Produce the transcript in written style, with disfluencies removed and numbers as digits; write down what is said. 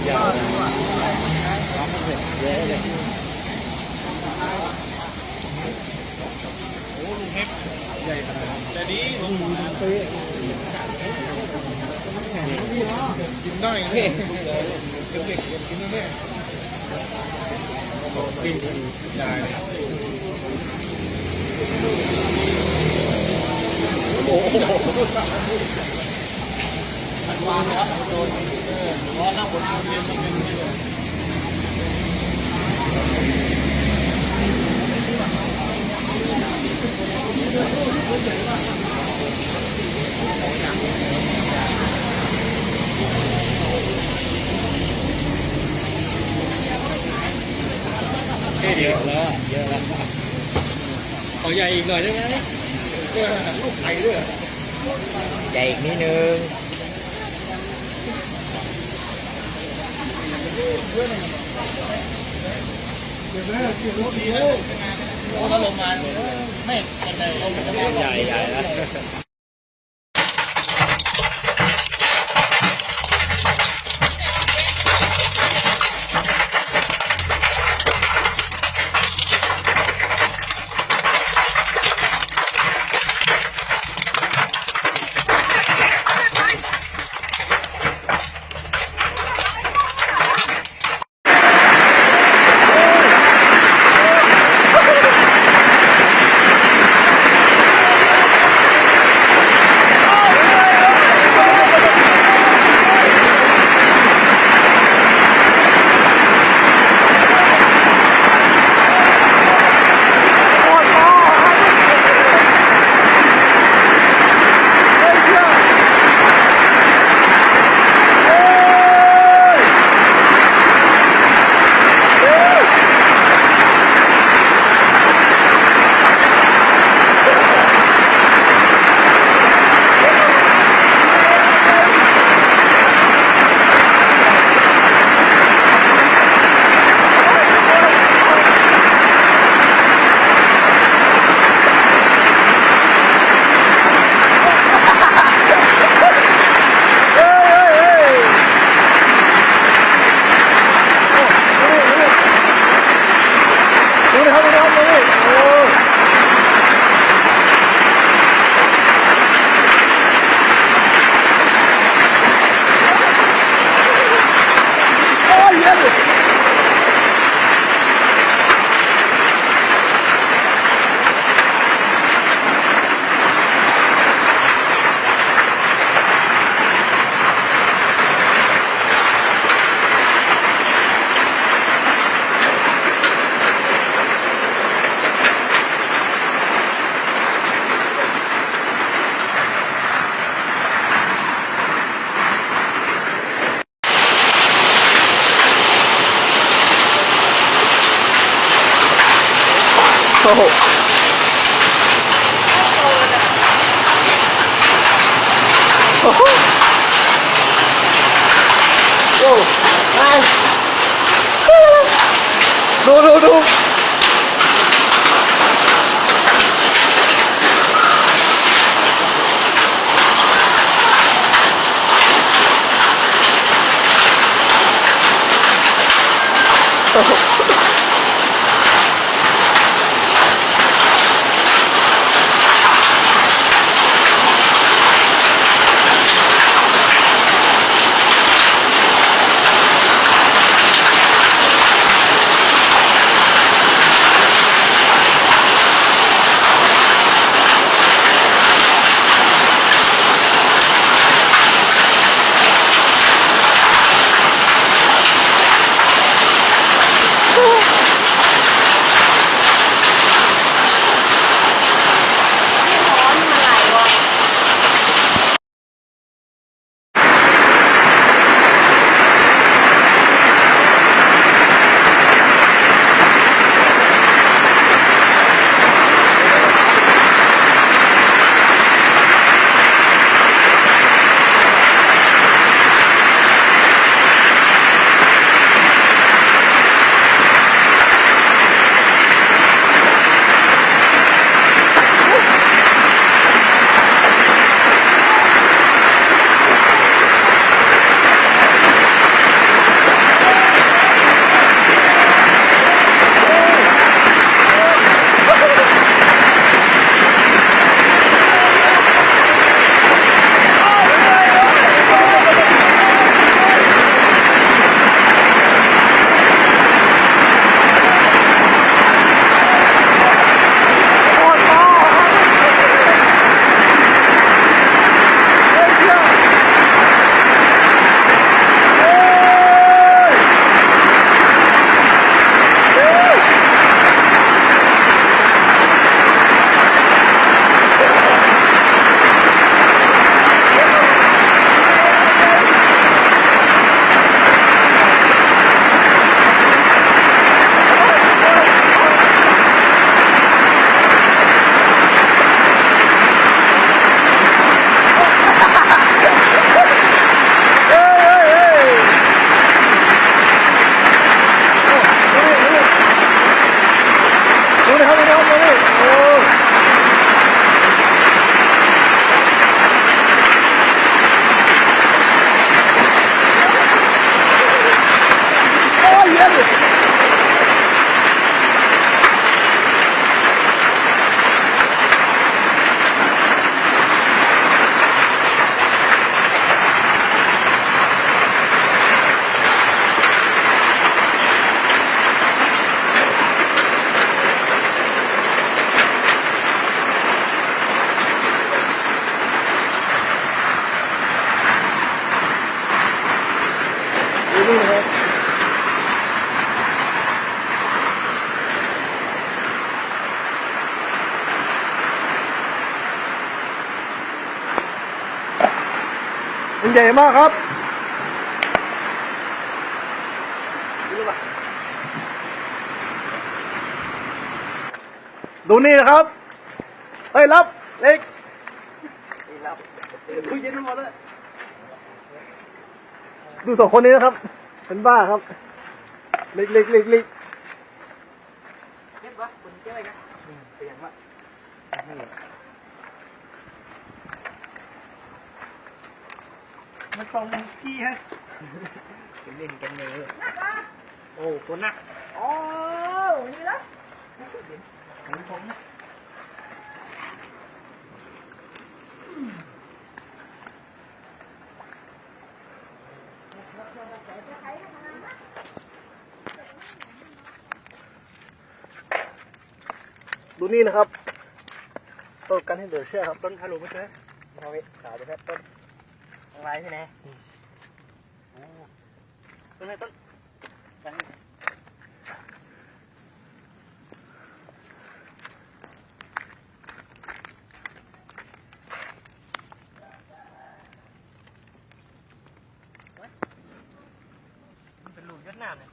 ยาวเยอะเลยโอ้ลุงเฮฟใหญ่ขนาดนั้นแต่ดีลุงกินได้เนี่ยเด็กๆกินได้กินได้โอ้โหวางครับโดนร้อนแล้วฝนเย็นต้องเป็นนี่เลยเยอะแล้วเยอะแล้วเอาใหญ่อีกหน่อยได้ไหมลูกไข่ด้วยใหญ่อีกนิดนึงโอ้ถ้าลงมาไม่เป็นไรใหญ่ใหญ่แล้วโอ้โหโอ้โหโอ้ไอ้ดูโอ้โห นี่นะครับมันใหญ่มากครับดูนี่นะครับเฮ้ยรับเล็กคุยเย็นหมดเลยดูสองคนนี้นะครับเป็นบ้าครับเล็กเก็บวะคุณเก็บอะไรกันเปลี่ยนวะมันตรงที่ฮะเล่นกันเลยโอ้คนนักโอ้นี่ละเห็นผมนะดูนี่นะครับต้นกันให้เดือดเชื่อครับต้นฮัลโหลไม่ใช่พอไปขาวไปครับต้นอะไรพี่แน่ต้นไหนต้นเป็นลูกยัดหน้าเลย